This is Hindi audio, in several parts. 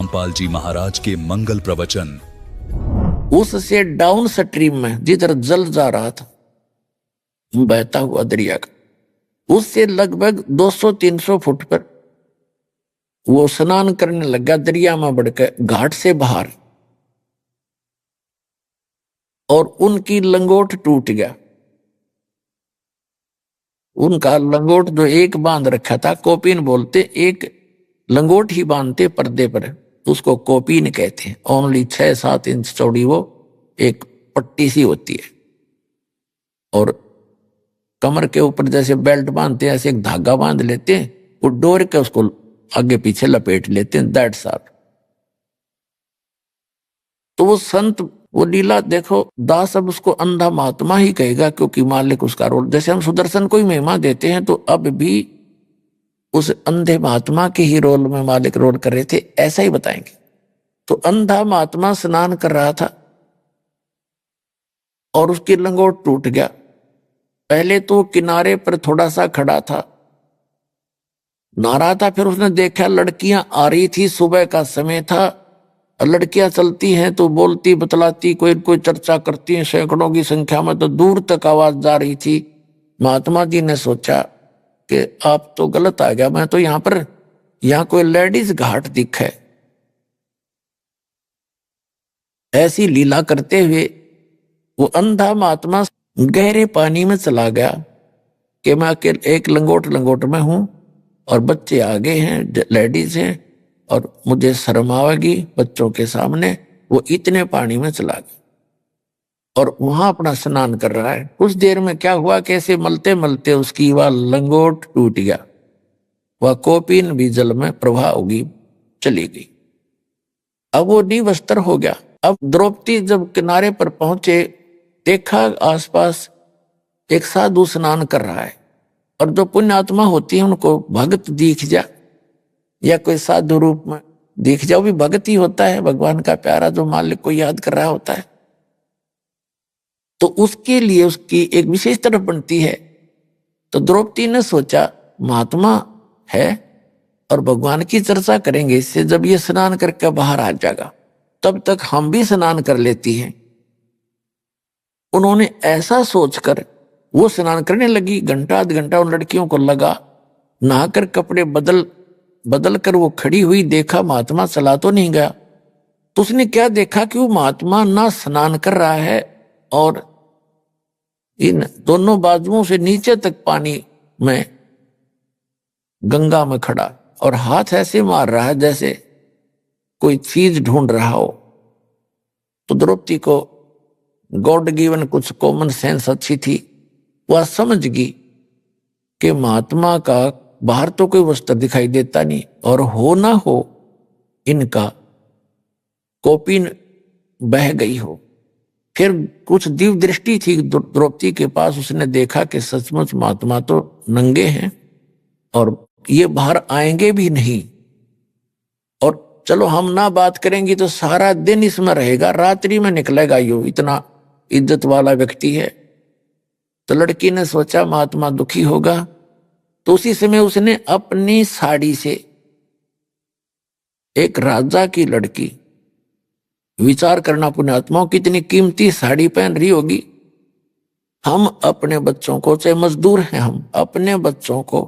धर्मपाल जी महाराज के मंगल प्रवचन। उससे डाउन स्ट्रीम में जिधर जल जा रहा था बहता हुआ दरिया का, उससे लगभग 200-300 फुट पर वो स्नान करने लगा दरिया में बढ़कर घाट से बाहर, और उनकी लंगोट टूट गया। उनका लंगोट जो एक बांध रखा था, कोपीन बोलते, एक लंगोट ही बांधते पर्दे पर, उसको कोपीन कहते हैं। ओनली 6-7 इंच चौड़ी वो एक पट्टी सी होती है, और कमर के ऊपर जैसे बेल्ट बांधते हैं ऐसे एक धागा बांध लेते हैं, वो डोर के उसको आगे पीछे लपेट लेते हैं, दैट्स ऑल। तो वो संत, वो लीला देखो, दास अब उसको अंधा महात्मा ही कहेगा, क्योंकि मालिक उसका रोल, जैसे हम सुदर्शन को ही महिमा देते हैं तो अब भी उस अंधे महात्मा के ही रोल में मालिक रोल कर रहे थे, ऐसा ही बताएंगे। तो अंधा महात्मा स्नान कर रहा था और उसकी लंगोट टूट गया। पहले तो किनारे पर थोड़ा सा खड़ा था, नहा रहा था, फिर उसने देखा लड़कियां आ रही थी, सुबह का समय था, लड़कियां चलती हैं तो बोलती बतलाती, कोई कोई चर्चा करती हैं, सैकड़ों की संख्या में, तो दूर तक आवाज जा रही थी। महात्मा जी ने सोचा कि आप तो गलत आ गया, मैं तो यहाँ कोई लेडीज घाट दिखे। ऐसी लीला करते हुए वो अंधा महात्मा गहरे पानी में चला गया कि मैं अकेले एक लंगोट में हूं और बच्चे आगे हैं, लेडीज हैं, और मुझे शर्म आवेगी बच्चों के सामने। वो इतने पानी में चला गया और वहां अपना स्नान कर रहा है। कुछ देर में क्या हुआ, कैसे मलते मलते उसकी वह लंगोट टूट गया, वह कोपीन भी जल में प्रवाह होगी चली गई। अब वो निवस्त्र हो गया। अब द्रौपदी जब किनारे पर पहुंचे, देखा आसपास एक साधु स्नान कर रहा है, और जो पुण्यात्मा होती है उनको भक्त दिख जा या कोई साधु रूप में दिख जाओ, भी भक्त ही होता है, भगवान का प्यारा जो मालिक को याद कर रहा होता है, तो उसके लिए उसकी एक विशेष तरफ बनती है। तो द्रौपदी ने सोचा महात्मा है और भगवान की चर्चा करेंगे इससे, जब ये स्नान करके बाहर आ जाएगा तब तक हम भी स्नान कर लेती हैं। उन्होंने ऐसा सोचकर वो स्नान करने लगी। घंटा आध घंटा उन लड़कियों को लगा, नहाकर कपड़े बदल कर वो खड़ी हुई, देखा महात्मा चला तो नहीं गया। तो उसने क्या देखा कि वो महात्मा ना स्नान कर रहा है और इन दोनों बाजुओं से नीचे तक पानी में, गंगा में खड़ा, और हाथ ऐसे मार रहा है जैसे कोई चीज ढूंढ रहा हो। तो द्रौपदी को गॉड गिवन कुछ कॉमन सेंस अच्छी थी, वह समझ गई कि महात्मा का बाहर तो कोई वस्त्र दिखाई देता नहीं, और हो ना हो इनका कोपीन बह गई हो। फिर कुछ दिव्य दृष्टि थी द्रौपदी के पास, उसने देखा कि सचमुच महात्मा तो नंगे हैं और ये बाहर आएंगे भी नहीं, और चलो हम ना बात करेंगी तो सारा दिन इसमें रहेगा, रात्रि में निकलेगा, यो इतना इज्जत वाला व्यक्ति है। तो लड़की ने सोचा महात्मा दुखी होगा, तो उसी समय उसने अपनी साड़ी से, एक राजा की लड़की, विचार करना पुण्यात्माओं कितनी कीमती साड़ी पहन रही होगी। हम अपने बच्चों को, चाहे मजदूर हैं, हम अपने बच्चों को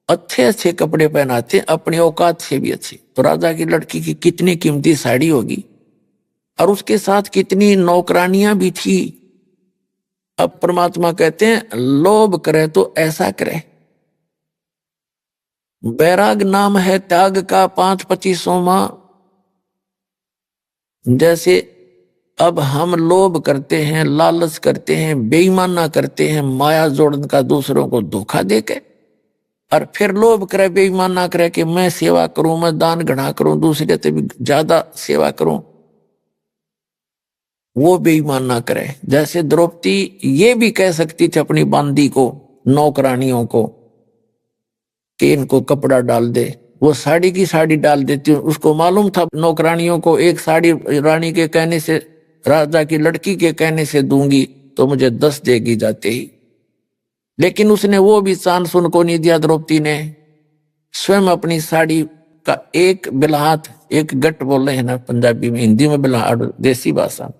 अच्छे अच्छे कपड़े पहनाते हैं, अपनी औकात से भी अच्छे। तो राजा की लड़की की कितनी कीमती साड़ी होगी, और उसके साथ कितनी नौकरानियां भी थी। अब परमात्मा कहते हैं लोभ करे तो ऐसा करे, बैराग नाम है त्याग का 5-25वां। जैसे अब हम लोभ करते हैं, लालच करते हैं, बेईमाना करते हैं, माया जोड़न का दूसरों को धोखा देके, और फिर लोभ करे, बेईमाना करे कि मैं सेवा करूं, मैं दान घड़ा करूं, दूसरे से भी ज्यादा सेवा करूं, वो बेईमान ना करे। जैसे द्रौपदी ये भी कह सकती थी अपनी बांदी को, नौकरानियों को, कि इनको कपड़ा डाल दे, वो साड़ी की साड़ी डाल देती। उसको मालूम था नौकरानियों को एक साड़ी रानी के कहने से, राजा की लड़की के कहने से दूंगी तो मुझे 10 देगी जाते ही, लेकिन उसने वो भी चांस उनको नहीं दिया। द्रौपदी ने स्वयं अपनी साड़ी का एक बिल्हात, एक गट बोल रहे हैं ना पंजाबी में, हिंदी में बिल्हाट देसी भाषा,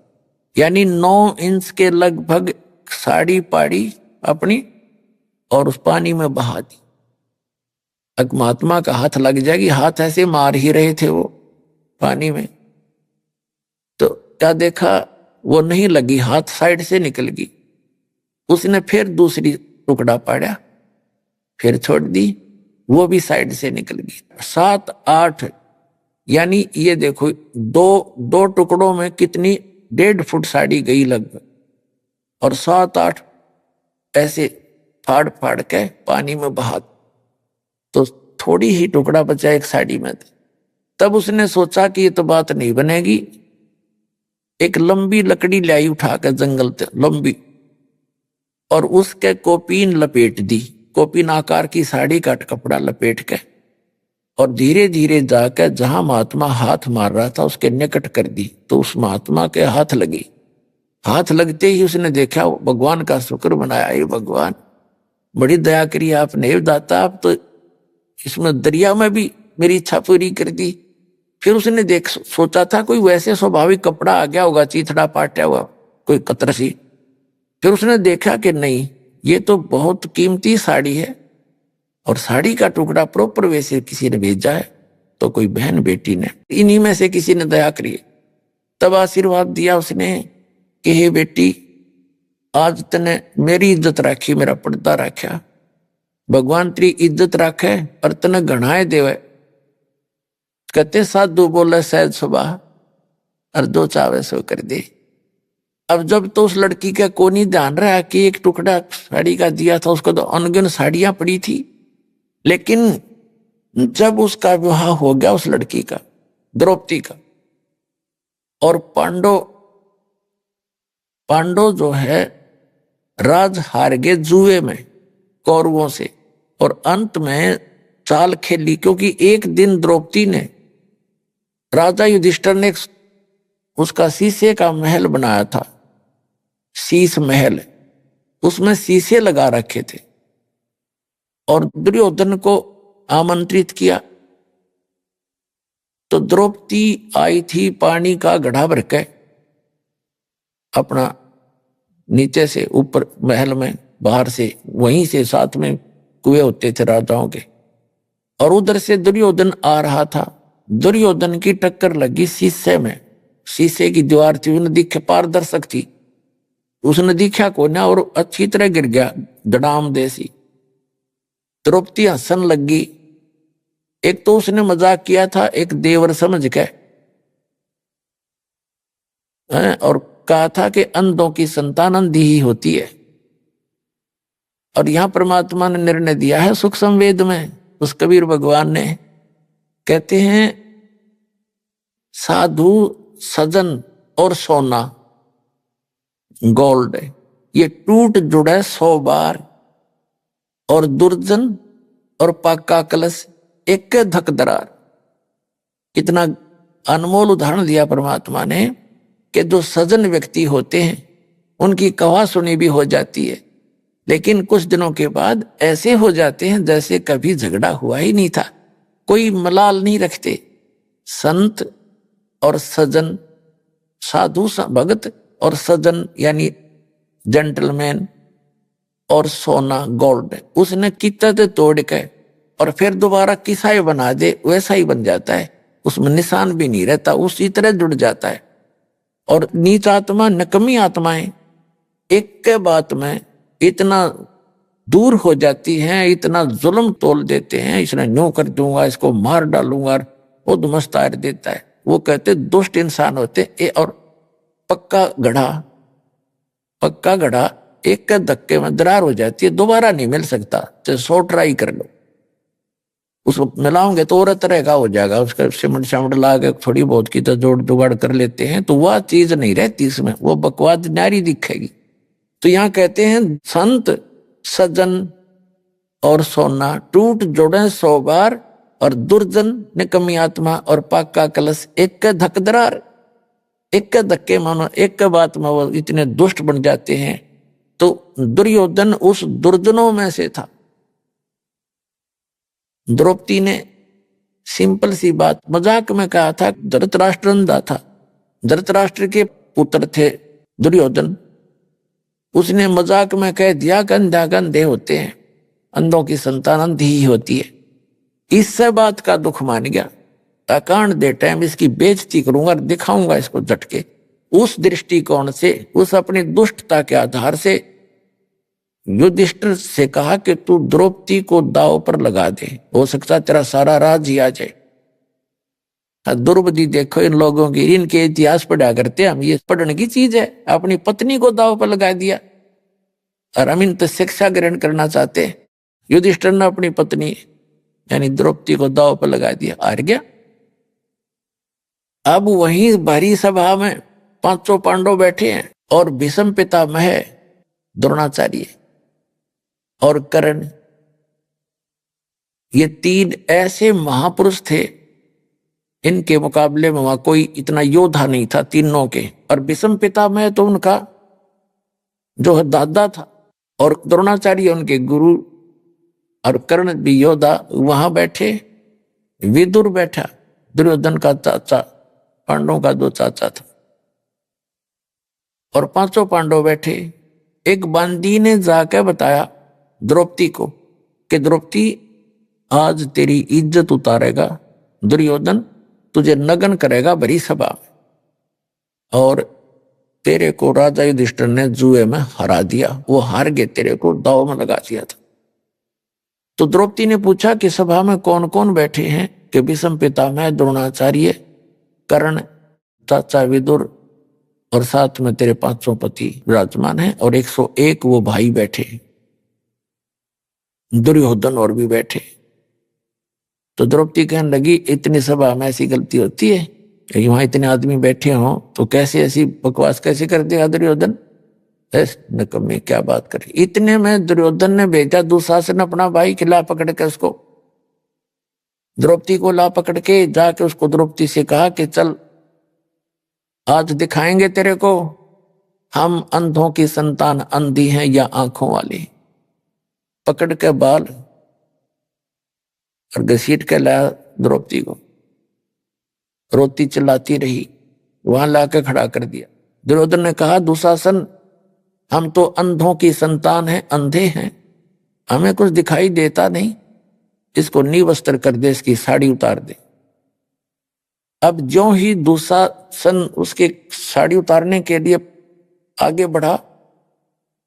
यानी 9 इंच के लगभग साड़ी पाड़ी अपनी और उस पानी में बहा दी। अब महात्मा का हाथ लग जाएगी, हाथ ऐसे मार ही रहे थे वो पानी में, तो क्या देखा वो नहीं लगी, हाथ साइड से निकल गई। उसने फिर दूसरी टुकड़ा पाड़ा, फिर छोड़ दी, वो भी साइड से निकल गई। 7 8 यानी ये देखो दो टुकड़ों में कितनी 1.5 फुट साड़ी गई लगभग, और 7 8 ऐसे फाड़ फाड़ के पानी में बहा, तो थोड़ी ही टुकड़ा बचा एक साड़ी में। तब उसने सोचा कि ये तो बात नहीं बनेगी, एक लंबी लकड़ी लाई उठा कर जंगल से लंबी, और उसके कोपीन लपेट दी, कोपीन आकार की साड़ी का कपड़ा लपेट के, और धीरे धीरे जाकर जहां महात्मा हाथ मार रहा था उसके निकट कर दी, तो उस महात्मा के हाथ लगी। हाथ लगते ही उसने देखा, भगवान का शुक्र मनाया, ये भगवान बड़ी दया करी आपने, हे दाता आप तो इसमें दरिया में भी मेरी इच्छा पूरी कर दी। फिर उसने सोचा था कोई वैसे स्वाभाविक कपड़ा आ गया होगा, चीथड़ा पाटा हुआ कोई कतरसी। फिर उसने देखा कि नहीं, ये तो बहुत कीमती साड़ी है, और साड़ी का टुकड़ा प्रॉपर वैसे किसी ने भेजा है, तो कोई बहन बेटी ने, इन्हीं में से किसी ने दया करी। तब आशीर्वाद दिया उसने कि हे बेटी, आज तने मेरी इज्जत राखी, मेरा पर्दा रखा, भगवान तेरी इज्जत राखे और तने घणाए देवे। कहते साधु बोले सहज सुबह, और जो चावे सो कर दे। अब जब तो उस लड़की का को नहीं ध्यान रहा कि एक टुकड़ा साड़ी का दिया था, उसको तो अनगिन साड़ियां पड़ी थी, लेकिन जब उसका विवाह हो गया उस लड़की का, द्रौपदी का, और पांडव जो है राज हार गए जुए में कौरवों से, और अंत में चाल खेली, क्योंकि एक दिन द्रौपदी ने, राजा युधिष्ठिर ने उसका शीशे का महल बनाया था, शीश महल, उसमें शीशे लगा रखे थे, और दुर्योधन को आमंत्रित किया। तो द्रौपदी आई थी पानी का घड़ा भर के अपना, नीचे से ऊपर महल में, बाहर से वहीं से साथ में कुएं होते थे राजाओं के, और उधर से दुर्योधन आ रहा था। दुर्योधन की टक्कर लगी शीशे में, शीशे की दीवार थी, उन्हें दिखे पारदर्शक थी, उसने दिखा को ना, और अच्छी तरह गिर गया दड़ाम देसी। द्रौपदी हंसन लगी, एक तो उसने मजाक किया था एक देवर समझ के, और कहा था कि अंधों की संतान अंधी ही होती है, और यहां परमात्मा ने निर्णय दिया है सुख संवेद में, उस कबीर भगवान ने, कहते हैं साधु सजन और सोना गोल्ड, ये टूट जुड़े 100 बार, और दुर्जन और पाका कलश एक धक दरार। कितना अनमोल उदाहरण दिया परमात्मा ने कि जो सजन व्यक्ति होते हैं उनकी कहा सुनी भी हो जाती है, लेकिन कुछ दिनों के बाद ऐसे हो जाते हैं जैसे कभी झगड़ा हुआ ही नहीं था, कोई मलाल नहीं रखते। संत और सजन, साधु भगत और सजन यानी जेंटलमैन, और सोना गोल्ड, उसने कितना तोड़ के और फिर दोबारा किसा ही बना दे वैसा ही बन जाता है, उसमें निशान भी नहीं रहता, उसी तरह जुड़ जाता है। और नीच आत्मा, नकमी आत्माएं एक के बात में इतना दूर हो जाती हैं, इतना जुल्म तोल देते हैं, इसने न्यू कर दूंगा, इसको मार डालूंगा, वो दुमस्तार देता है। वो कहते दुष्ट इंसान होते। और पक्का घड़ा एक के धक्के में दरार हो जाती है, दोबारा नहीं मिल सकता, चाहे 100 ट्राई कर लो, उसको मिलाओगे तो और तरह का हो जाएगा, उसका सिमट शामट ला के थोड़ी बहुत की तो जोड़ जुगाड़ कर लेते हैं, तो वह चीज नहीं रहती इसमें, वो बकवाद नारी दिखेगी। तो यहाँ कहते हैं संत सजन और सोना टूट जोड़े 100 बार, और दुर्जन निकम्मी आत्मा और पाका कलश एक के धक दरार, एक के धक्के मानो एक के बात में वो इतने दुष्ट बन जाते हैं। तो दुर्योधन उस दुर्जनों में से था। द्रौपदी ने सिंपल सी बात मजाक में कहा था। धृतराष्ट्र अंधा था, धृतराष्ट्र के पुत्र थे दुर्योधन, उसने मजाक में कह दिया कि अंधा अंधे होते हैं, अंधों की संतान अंधी ही होती है। इससे बात का दुख मान गया, अकांड दे टाइम इसकी बेइज्जती करूंगा, दिखाऊंगा इसको झटके। उस दृष्टिकोण से, उस अपनी दुष्टता के आधार से युधिष्ठिर से कहा कि तू द्रौपदी को दांव पर लगा दे, हो सकता है तेरा सारा राज ही आ जाए। द्रौपदी देखो इन लोगों की, इनके इतिहास पढ़ा करते हम, ये पढ़ने की चीज है। अपनी पत्नी को दांव पर लगा दिया और हम इनसे शिक्षा ग्रहण करना चाहते हैं। युधिष्ठिर ने अपनी पत्नी यानी द्रौपदी को दांव पर लगा दिया, हार गया। अब वहीं भारी सभा में 500 पांडव बैठे हैं और भीष्म पितामह, द्रोणाचार्य और कर्ण, ये 3 ऐसे महापुरुष थे, इनके मुकाबले में वहां कोई इतना योद्धा नहीं था तीनों के। और भीष्म पितामह तो उनका जो है दादा था, और द्रोणाचार्य उनके गुरु, और कर्ण भी योद्धा। वहां बैठे विदुर बैठा, दुर्योधन का चाचा, पांडवों का 2 चाचा था, और 500 पांडव बैठे। एक बांदी ने जाकर बताया द्रौपदी को कि द्रौपदी आज तेरी इज्जत उतारेगा दुर्योधन, तुझे नग्न करेगा भरी सभा में, और तेरे को राजा युधिष्ठिर ने जुए में हरा दिया, वो हार गए, तेरे को दांव में लगा दिया था। तो द्रौपदी ने पूछा कि सभा में कौन कौन बैठे हैं? कि भीष्म पितामह, द्रोणाचार्य, कर्ण, चाचा विदुर, और साथ में तेरे 500 पति विराजमान हैं, और 101 वो भाई बैठे, दुर्योधन और भी बैठे। तो द्रौपदी कहने लगी इतनी सभा में ऐसी गलती होती है? वहां इतने आदमी बैठे हों तो कैसे ऐसी बकवास कैसे कर देगा दुर्योधन? नकम्मे क्या बात करे। इतने में दुर्योधन ने भेजा दुशासन अपना भाई, खिला पकड़ के उसको, द्रौपदी को ला पकड़ के जाके उसको द्रौपदी से कहा कि चल आज दिखाएंगे तेरे को हम अंधों की संतान अंधी हैं या आंखों वाली। पकड़ के बाल और घसीट के लाया द्रौपदी को, रोती चिल्लाती रही, वहां लाके खड़ा कर दिया। दुर्योधन ने कहा दुशासन हम तो अंधों की संतान हैं, अंधे हैं, हमें कुछ दिखाई देता नहीं, इसको निवस्त्र कर दे, इसकी साड़ी उतार दे। अब ज्यों ही दुशासन उसके साड़ी उतारने के लिए आगे बढ़ा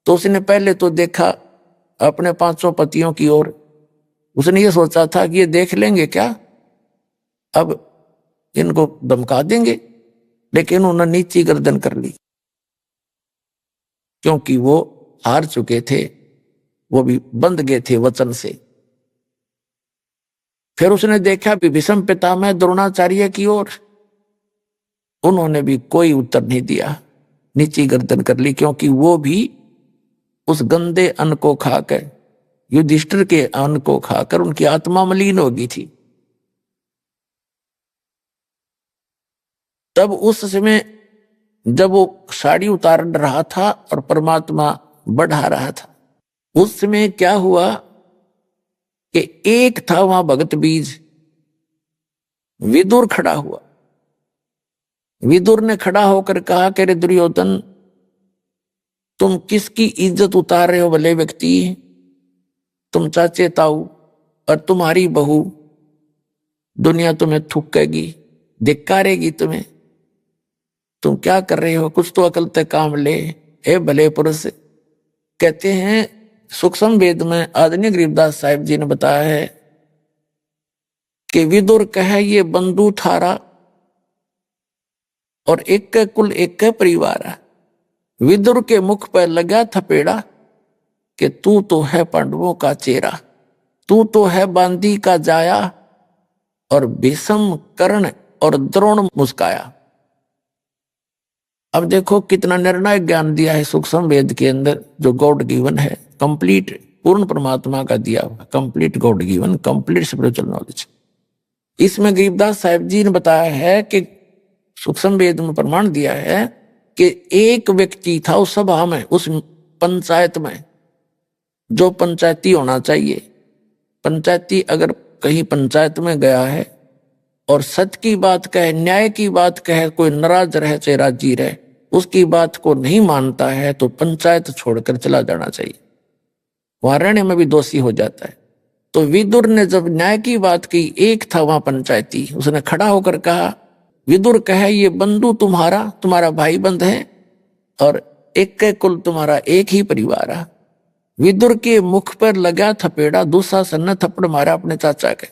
तो उसने पहले तो देखा अपने 500 पतियों की ओर। उसने ये सोचा था कि ये देख लेंगे क्या, अब इनको धमका देंगे, लेकिन उन्होंने नीची गर्दन कर ली, क्योंकि वो हार चुके थे, वो भी बंध गए थे वचन से। फिर उसने देखा भीष्म पितामह, द्रोणाचार्य की ओर, उन्होंने भी कोई उत्तर नहीं दिया, नीची गर्दन कर ली, क्योंकि वो भी उस गंदे अन्न को खाकर, युधिष्ठिर के अन्न को खाकर उनकी आत्मा मलिन हो गई थी। तब उस समय जब वो साड़ी उतार रहा था और परमात्मा बढ़ा रहा था, उस समय क्या हुआ कि एक था वहां भगत बीज, विदुर खड़ा हुआ। विदुर ने खड़ा होकर कहा कि रे दुर्योधन, तुम किसकी इज्जत उतार रहे हो भले व्यक्ति? तुम चाचे ताऊ और तुम्हारी बहू, दुनिया तुम्हें थूकेगी, धिक्कारेगी तुम्हें, तुम क्या कर रहे हो? कुछ तो अकल तक काम ले ए भले पुरुष। कहते हैं सूक्ष्म वेद में आदरणीय गरीबदास साहिब जी ने बताया है कि विदुर कहे ये बंधु थारा और एक कुल एक परिवार है। विदुर के मुख पर लगा थपेड़ा कि तू तो है पांडवों का चेहरा, तू तो है बांदी का जाया। और भीष्म, कर्ण और द्रोण मुस्काया। अब देखो कितना निर्णायक ज्ञान दिया है सूक्ष्म वेद के अंदर, जो गॉड गिवन है, कंप्लीट, पूर्ण परमात्मा का दिया हुआ, complete God given, complete spiritual knowledge. इसमें गरीबदास साहिब जी ने बताया है कि सूक्ष्म वेद में प्रमाण दिया है कि एक व्यक्ति था उस सभा में, उस पंचायत में, जो पंचायती होना चाहिए। पंचायती अगर कहीं पंचायत में गया है और सत्य की बात कहे, न्याय की बात कहे, कोई नाराज रहे चाहे राजी रहे, उसकी बात को नहीं मानता है तो पंचायत छोड़कर चला जाना चाहिए, वहां रहने में भी दोषी हो जाता है। तो विदुर ने जब न्याय की बात की, एक था वहां पंचायती, उसने खड़ा होकर कहा, विदुर कहे ये बंधु तुम्हारा भाई बंध है और एक के कुल तुम्हारा एक ही परिवार है। विदुर के मुख पर लगा थपेड़ा, दुशासन ने थप्पड़ मारा अपने चाचा के,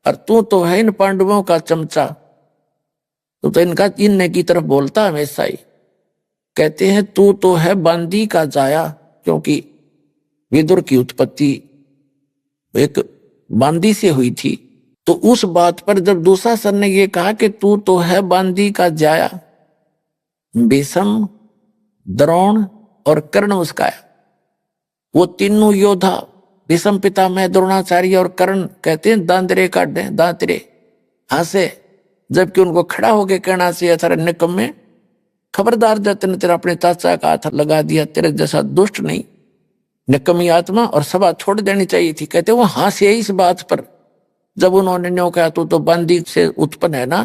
और तू तो है इन पांडवों का चमचा, तो इनका इन की तरफ बोलता हमेशा ही। कहते हैं तू तो है बांदी का जाया, क्योंकि विदुर की उत्पत्ति एक बांदी से हुई थी। तो उस बात पर जब दुशासन ने ये कहा कि तू तो है बांदी का जाया, भीष्म, द्रोण और कर्ण मुस्काया। वो तीनों योद्धा, भीष्म पितामह, द्रोणाचार्य और कर्ण, कहते हैं दांतरे काटे, दांतरे हंसे, जबकि उनको खड़ा होके कहना चाहिए था, निकम्मे खबरदार, जब तेने तेरा अपने चाचा का हाथ लगा दिया, तेरे जैसा दुष्ट नहीं, निकम्मी आत्मा, और सभा छोड़ देनी चाहिए थी। कहते वो हंसे इस बात पर, जब उन्होंने न्यों कहा तू तो बांदी से उत्पन्न है ना,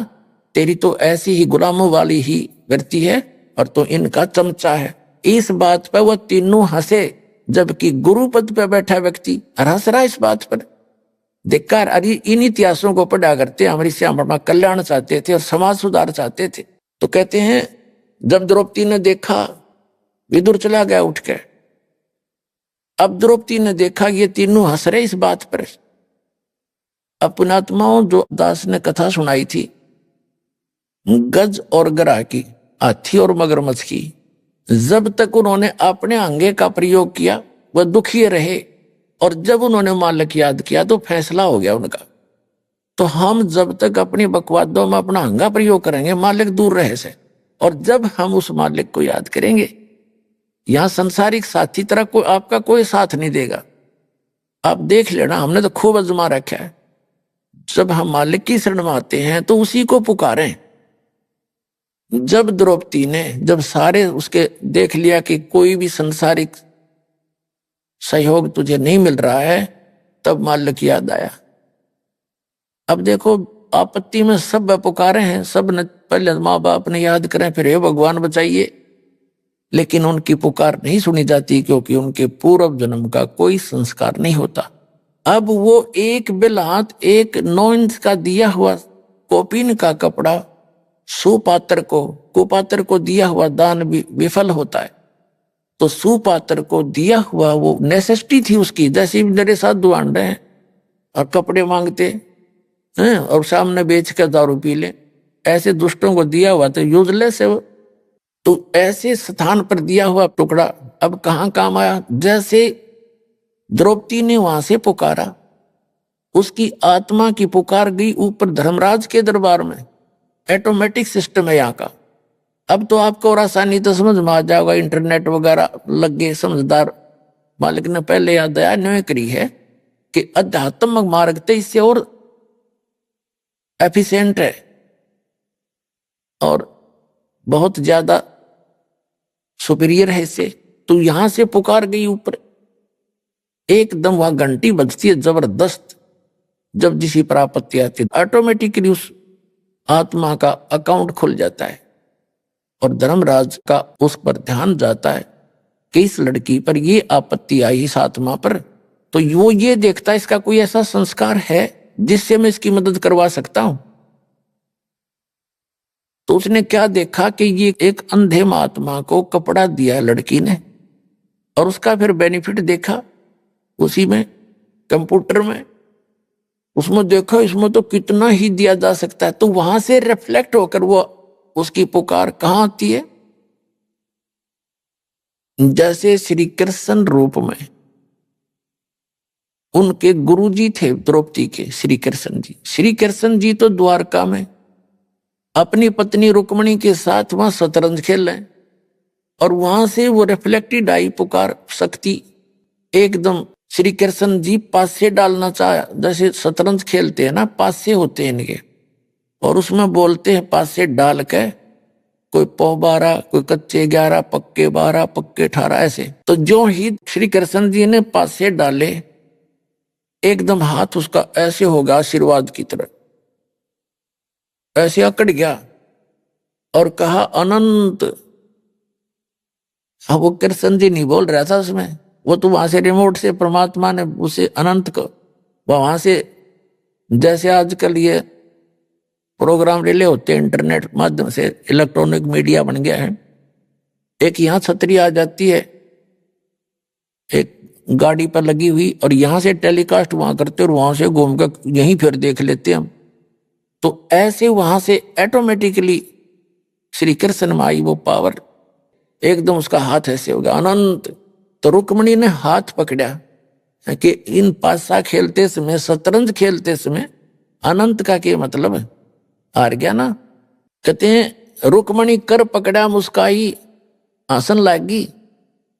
तेरी तो ऐसी ही गुलामों वाली ही वृत्ति है और तो इनका चमचा है। इस बात पर वह तीनों हंसे, जबकि गुरु पद पर बैठा व्यक्ति हंस रहा इस बात पर। धिक्कार, अरे इन इतिहासों को पढ़ा करते, हमारी से हमारा कल्याण चाहते थे और समाज सुधार चाहते थे। तो कहते हैं जब द्रौपदी ने देखा, विदुर चला गया उठ के, अब द्रौपदी ने देखा ये तीनों हंस रहे इस बात पर। अपनात्माओं, जो दास ने कथा सुनाई थी गज और गरा की, हाथी और मगरमच्छ की, जब तक उन्होंने अपने अंगे का प्रयोग किया वह दुखी रहे, और जब उन्होंने मालिक याद किया तो फैसला हो गया उनका। तो हम जब तक अपनी बकवादों में अपना अंगा प्रयोग करेंगे, मालिक दूर रहे से, और जब हम उस मालिक को याद करेंगे, यहां संसारिक साथी तरह कोई आपका कोई साथ नहीं देगा। आप देख लेना, हमने तो खूब आजमा रखा है। जब हम मालिक की शरण में आते हैं तो उसी को पुकारें। जब द्रौपदी ने, जब सारे उसके देख लिया कि कोई भी संसारिक सहयोग तुझे नहीं मिल रहा है, तब मालिक याद आया। अब देखो, आपत्ति में सब पुकारे हैं, सब ने पहले माँ बाप ने याद करें, फिर हे भगवान बचाइए, लेकिन उनकी पुकार नहीं सुनी जाती, क्योंकि उनके पूर्व जन्म का कोई संस्कार नहीं होता। अब वो एक बिलहात, एक 9 इंच का दिया हुआ कोपीन का कपड़ा सुपात्र को, कुपात्र को दिया हुआ दान भी विफल होता है। तो सुपात्र को दिया हुआ वो नेसेसिटी थी उसकी, जैसे मेरे साथ दुआन रहे हैं और कपड़े मांगते हैं और सामने बेच कर दारू पी ले, ऐसे दुष्टों को दिया हुआ तो यूजलेस है वो। तो ऐसे स्थान पर दिया हुआ टुकड़ा अब कहाँ काम आया। जैसे द्रौपदी ने वहां से पुकारा, उसकी आत्मा की पुकार गई ऊपर धर्मराज के दरबार में। ऑटोमेटिक सिस्टम है यहाँ का। अब तो आपको और आसानी तो समझ में आ जाएगा, इंटरनेट वगैरह लग गए, समझदार मालिक ने पहले याद आया न्योय करी है कि अध्यात्मक मार्ग तो इससे और एफिशिएंट है और बहुत ज्यादा सुपीरियर है इससे। तो यहां से पुकार गई ऊपर, एकदम वहां घंटी बजती है जबरदस्त। जब जिसी पर आपत्ति आती है ऑटोमेटिकली उस आत्मा का अकाउंट खुल जाता है और धर्मराज का उस पर ध्यान जाता है कि इस लड़की पर ये आपत्ति आई, इस आत्मा पर, तो वो ये देखता है इसका कोई ऐसा संस्कार है जिससे मैं इसकी मदद करवा सकता हूं। तो उसने क्या देखा कि ये एक अंधे महात्मा को कपड़ा दिया है लड़की ने, और उसका फिर बेनिफिट देखा उसी में, कंप्यूटर में, उसमें देखा इसमें तो कितना ही दिया जा सकता है। तो वहां से रिफ्लेक्ट होकर वो उसकी पुकार कहां आती है। जैसे श्री कृष्ण रूप में उनके गुरुजी थे द्रौपदी के, श्री कृष्ण जी। श्री कृष्ण जी तो द्वारका में अपनी पत्नी रुक्मणी के साथ वहां शतरंज खेल रहे, और वहां से वो रिफ्लेक्टेड आई पुकार शक्ति एकदम। श्री कृष्ण जी पासे डालना चाहा, जैसे शतरंज खेलते हैं ना, पासे होते हैं इनके, और उसमें बोलते हैं पासे डाल के, कोई पौ 12, कोई कच्चे 11, पक्के 12, पक्के 18, ऐसे। तो जो ही श्री कृष्ण जी ने पासे डाले, एकदम हाथ उसका ऐसे होगा आशीर्वाद की तरह, ऐसे अकड़ गया और कहा अनंत। अब वो कृष्ण जी नहीं बोल रहा था उसमें, वो तो वहां से रिमोट से परमात्मा ने उसे अनंत को वहां से, जैसे आजकल ये प्रोग्राम रिले होते हैं इंटरनेट माध्यम से, इलेक्ट्रॉनिक मीडिया बन गया है। एक यहाँ छतरी आ जाती है एक गाड़ी पर लगी हुई, और यहां से टेलीकास्ट वहां करते और वहां से घूम कर यहीं फिर देख लेते हम। तो ऐसे वहां से ऑटोमेटिकली श्री कृष्ण में आई वो पावर, एकदम उसका हाथ ऐसे हो गया अनंत। तो रुक्मणी ने हाथ पकड़ा कि इन पासा खेलते समय, शतरंज खेलते समय अनंत का क्या मतलब है, हार गया ना। कहते हैं रुक्मणी कर पकड़ा मुस्काई, आसन लागी,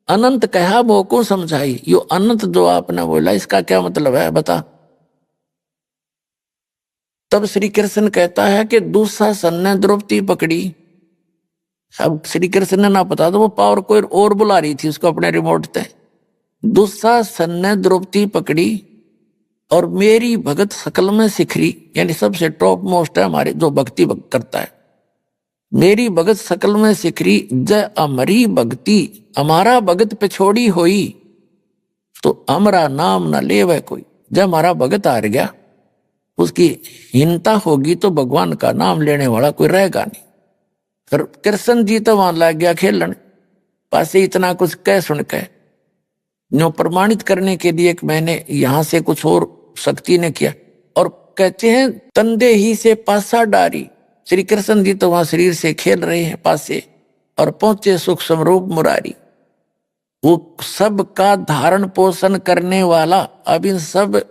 अनंत कहा वो को समझाई। यो अनंत जो आपने बोला इसका क्या मतलब है बता। तब श्री कृष्ण कहता है कि दुशासन ने द्रौपदी पकड़ी। अब श्री कृष्ण ने ना पता तो वो पावर कोई और बुला रही थी उसको अपने रिमोट से। दुशासन ने द्रौपदी पकड़ी और मेरी भगत सकल में सिखरी, यानी सबसे टॉप मोस्ट है हमारे जो भक्ति करता है। मेरी भगत सकल में सिखरी, जय अमरी भक्ति हमारा भगत पिछोड़ी होई, तो हमारा नाम न ले वह कोई। जब हमारा भगत हार गया, उसकी हीनता होगी, तो भगवान का नाम लेने वाला कोई रहेगा नहीं। फिर कृष्ण जी तो वहां लग गया खेलन, पासे इतना कुछ कह सुन के नो प्रमाणित करने के लिए एक मैंने यहां से कुछ और शक्ति ने किया। और कहते हैं तंदे ही से पासा डारी, श्री कृष्ण जी तो वहां शरीर से खेल रहे हैं पासे, और पहुंचे सुख समरूप मुरारी। वो सब का धारण पोषण करने वाला। अब इन सब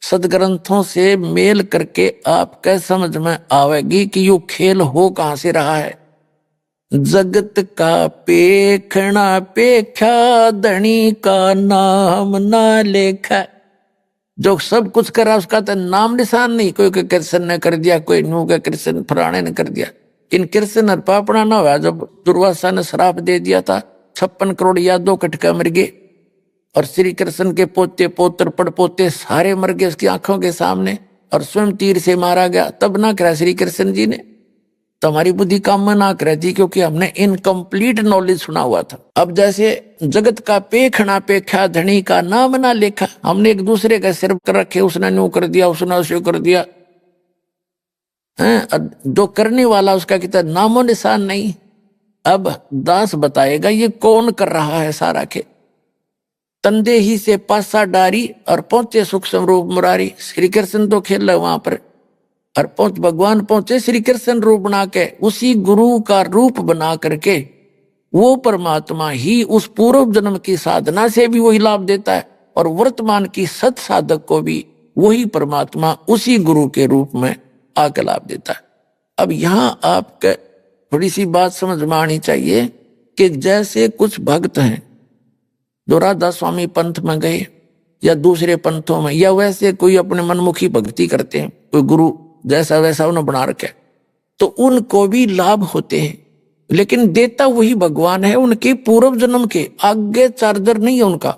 सदग्रंथों से मेल करके आपके समझ में आवेगी कि यो खेल हो कहां से रहा है। जगत का पेखना पेख्या, धनी का नाम ना लेखा। जो सब कुछ करा उसका तो नाम निशान नहीं, कोई के कृष्ण ने कर दिया, कोई नू के कृष्ण फलाने ने कर दिया। इन कृष्ण और पापड़ा ना हुआ। जब दुर्वासा ने श्राप दे दिया था, 56 करोड़ यादव कटका मर गए, और श्री कृष्ण के पोते पोत्र पड़पोते सारे मर गए उसकी आंखों के सामने, और स्वयं तीर से मारा गया। तब ना करा श्री कृष्ण जी ने, तो हमारी बुद्धि काम में ना करती, क्योंकि हमने इनकम्प्लीट नॉलेज सुना हुआ था। अब जैसे जगत का पेखना पेखा, धनी का नाम ना लेखा, हमने एक दूसरे का सिर कर रखे, उसने न्यू कर दिया, उसने उसे कर दिया है। जो करने वाला उसका कितना नामो निशान नहीं। अब दास बताएगा ये कौन कर रहा है सारा खेल। तंदे ही से पासा डारी और पहुंचे सुख समरूप मुरारी। श्री कृष्ण तो खेल रहे वहां पर, और भगवान पहुंचे श्री कृष्ण रूप बना के, उसी गुरु का रूप बना करके वो परमात्मा ही उस पूर्व जन्म की साधना से भी वही लाभ देता है, और वर्तमान की सत साधक को भी वही परमात्मा उसी गुरु के रूप में आकर लाभ देता है। अब यहां आपके थोड़ी सी बात समझ में आनी चाहिए कि जैसे कुछ भक्त हैं जो राधा स्वामी पंथ में गए या दूसरे पंथों में, या वैसे कोई अपने मनमुखी भक्ति करते हैं, कोई गुरु जैसा वैसा उन्हें बना रखे, तो उनको भी लाभ होते हैं, लेकिन देता वही भगवान है। उनके पूर्व जन्म के आगे चार्जर नहीं है उनका,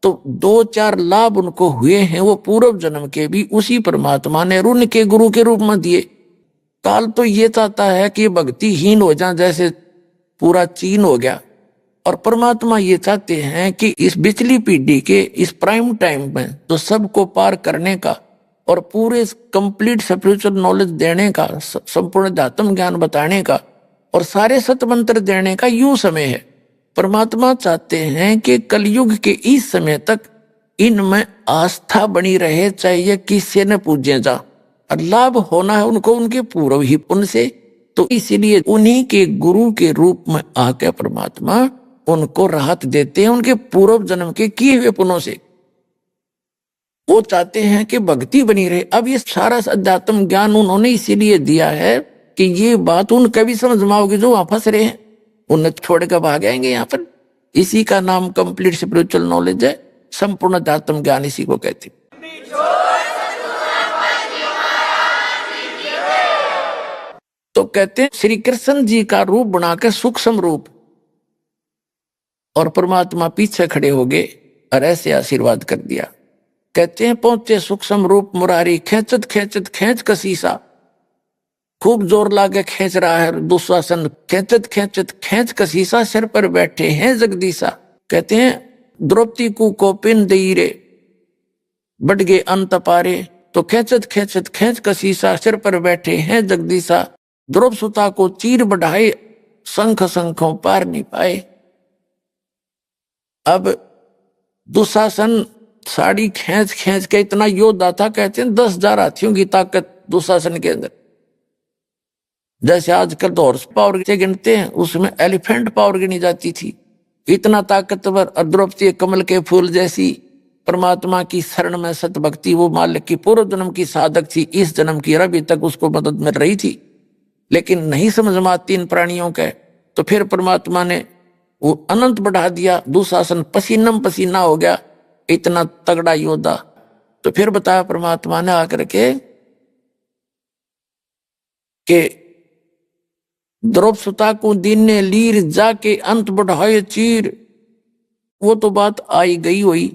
तो 2-4 लाभ उनको हुए हैं वो पूर्व जन्म के भी उसी परमात्मा ने उनके गुरु के रूप में दिए। काल तो ये चाहता है कि भक्तिहीन हो जाए, जैसे पूरा चीन हो गया, और परमात्मा ये चाहते हैं कि इस बिचली पीढ़ी के इस प्राइम टाइम में तो सबको पार करने का और पूरे कंप्लीट स्पिरिचुअल नॉलेज देने का, संपूर्ण अध्यात्म ज्ञान बताने का और सारे सतमंत्र देने का यूं समय है। परमात्मा चाहते हैं कि कलयुग के इस समय तक इनमें आस्था बनी रहे, चाहिए किसी ने पूजे जा, और लाभ होना है उनको उनके पूर्व ही पुण्य से। तो इसीलिए उन्हीं के गुरु के रूप में आकर परमात्मा उनको राहत देते हैं उनके पूर्व जन्म के किए हुए पुण्यों से। वो चाहते हैं कि भक्ति बनी रहे। अब ये सारा अध्यात्म ज्ञान उन्होंने इसीलिए दिया है कि ये बात उनका भी समझ में आओगे जो वहां फंस रहे हैं, उन्हें छोड़ कर भाग आएंगे यहाँ पर। इसी का नाम कंप्लीट स्पिरिचुअल नॉलेज है, संपूर्ण अध्यात्म ज्ञान इसी को कहते हैं। तो कहते हैं श्री कृष्ण जी का रूप बनाकर सूक्ष्म रूप, और परमात्मा पीछे खड़े हो गए और ऐसे आशीर्वाद कर दिया। कहते हैं पहुंचे सूक्ष्म रूप मुरारी, खेचत खेचत खेच कसीसा। खूब जोर लाके खींच रहा है। दुशासन खेचत खेचत खेच कसीसा सिर पर बैठे हैं जगदीशा। कहते हैं द्रौपदी को कोपिन दई रे बढ़ गए अंत पारे। तो खेचत खेचत खेच कसीसा सिर पर बैठे हैं जगदीशा। द्रौप सुता को चीर बढ़ाए शंख शंखों पार नहीं पाए। अब दुशासन साड़ी खींच खींच के इतना योद्धा था, कहते हैं 10,000 हाथियों की ताकत दुशासन के अंदर। जैसे आजकल तो हॉर्स पावर से गिनते हैं, उसमें एलिफेंट पावर गिनी जाती थी। इतना ताकतवर। और द्रौपदी कमल के फूल जैसी, परमात्मा की शरण में सत भक्ति, वो मालिक की पूर्व जन्म की साधक थी, इस जन्म की अभी तक उसको मदद मिल रही थी। लेकिन नहीं समझ में आती इन प्राणियों के, तो फिर परमात्मा ने वो अनंत बढ़ा दिया। दुशासन पसीनम पसीना हो गया, इतना तगड़ा योद्धा। तो फिर बताया परमात्मा ने आकर के द्रौपदी सुता को दिन ने लीर जाके अंत बढ़ाए चीर। वो तो बात आई गई हुई।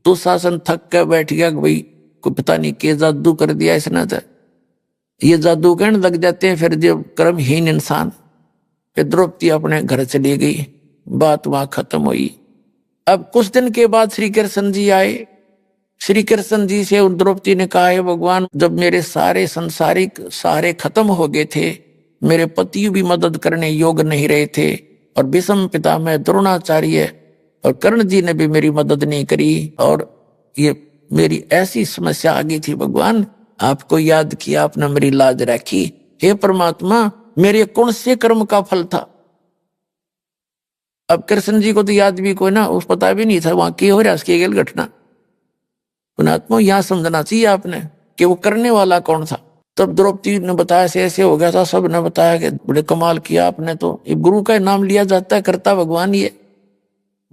दुशासन थक के बैठ गया, भाई कोई पता नहीं के जादू कर दिया इसने। तो ये जादू कहने लग जाते हैं फिर जो कर्महीन इंसान। फिर द्रौपदी अपने घर चली गई, बात वहां खत्म हुई। अब कुछ दिन के बाद श्री कृष्ण जी आए। श्री कृष्ण जी से द्रौपदी ने कहा है भगवान, जब मेरे सारे संसारिक सहारे खत्म हो गए थे, मेरे पति भी मदद करने योग्य नहीं रहे थे, और भीष्म पितामह द्रोणाचार्य और कर्ण जी ने भी मेरी मदद नहीं करी, और ये मेरी ऐसी समस्या आ गई थी भगवान, आपको याद किया, आपने मेरी लाज रखी। हे परमात्मा, मेरे कौन से कर्म का फल था? अब कृष्ण जी को तो याद भी कोई ना, उस पता भी नहीं था वहां की हो रहा उसकी गेल घटना। पुणात्मा यहां समझना चाहिए आपने कि वो करने वाला कौन था। तब द्रौपदी ने बताया ऐसे ऐसे हो गया था। सब ने बताया कि बड़े कमाल किया आपने, तो गुरु का नाम लिया जाता है, करता भगवान ये।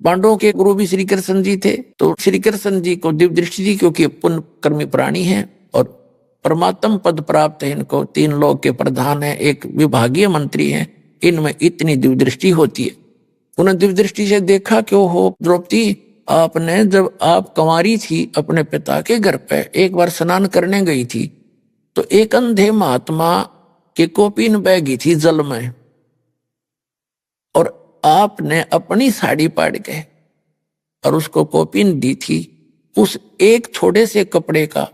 पांडवों के गुरु भी श्री कृष्ण जी थे, तो श्री कृष्ण जी को दिव्य दृष्टि दी, क्योंकि पुण्य कर्मी प्राणी हैं और परमात्म पद प्राप्त है इनको। 3 लोक के प्रधान है, एक विभागीय मंत्री हैं, इनमें इतनी दिव्य दृष्टि होती है। उन्होंने दिव्य दृष्टि से देखा कि हो द्रौपदी, आपने जब आप कंवारी थी अपने पिता के घर पे एक बार स्नान करने गई थी, तो एक अंधे महात्मा की कोपीन बह गई थी जल में, और आपने अपनी साड़ी पाड़ के और उसको कोपीन दी थी। उस एक छोटे से कपड़े का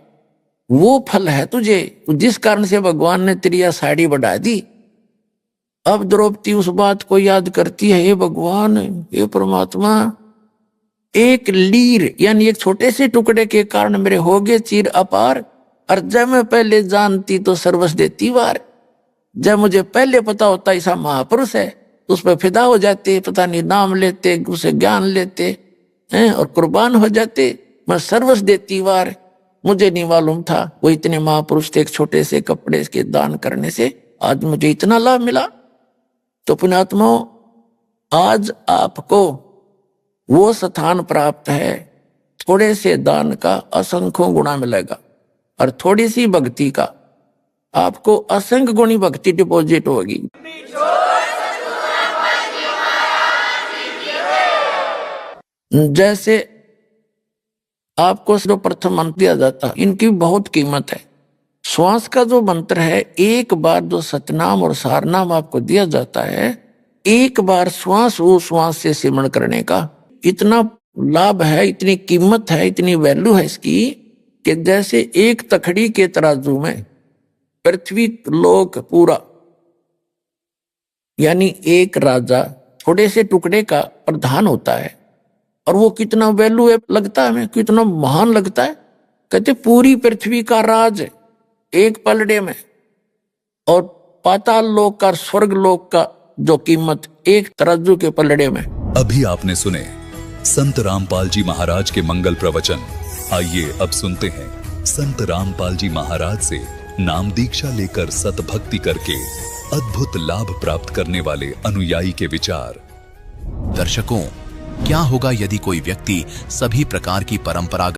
वो फल है तुझे, जिस कारण से भगवान ने तेरी यह साड़ी बढ़ा दी। अब द्रौपदी उस बात को याद करती है, हे भगवान, हे परमात्मा, एक लीर यानी एक छोटे से टुकड़े के कारण मेरे हो गए चीर अपार, और जब मैं पहले जानती तो सर्वस्व देती वार। जब मुझे पहले पता होता ऐसा महापुरुष है, उस पर फिदा हो जाते, पता नहीं नाम लेते, उसे ज्ञान लेते हैं और कुर्बान हो जाते। मैं सर्वस्व देती वार, मुझे नहीं मालूम था वो इतने महापुरुष थे। एक छोटे से कपड़े के दान करने से आज मुझे इतना लाभ मिला। तो पुण्यात्माओं, आज आपको वो स्थान प्राप्त है, थोड़े से दान का असंख्यों गुणा मिलेगा, और थोड़ी सी भक्ति का आपको असंख्य गुणी भक्ति डिपॉजिट होगी। जैसे आपको जो प्रथम मंत्र दिया जाता है, इनकी बहुत कीमत है। श्वास का जो मंत्र है, एक बार जो सतनाम और सारनाम आपको दिया जाता है, एक बार श्वास वो श्वास से सिमरण करने का इतना लाभ है, इतनी कीमत है, इतनी वैल्यू है इसकी, कि जैसे एक तखड़ी के तराजू में पृथ्वी लोक पूरा, यानी एक राजा थोड़े से टुकड़े का प्रधान होता है, और वो कितना वैल्यू है लगता है, हमें कितना महान लगता है। कहते पूरी पृथ्वी का राज एक पलड़े में, और पाताल लोक का, स्वर्ग लोक का जो कीमत एक तराजू के पलड़े में। अभी आपने सुने संत रामपाल जी महाराज के मंगल प्रवचन। आइए अब सुनते हैं संत रामपाल जी महाराज से नाम दीक्षा लेकर सतभक्ति करके अद्भुत लाभ प्राप्त करने वाले अनुयायी के विचार। दर्शकों, क्या होगा यदि कोई व्यक्ति सभी प्रकार की परंपरागत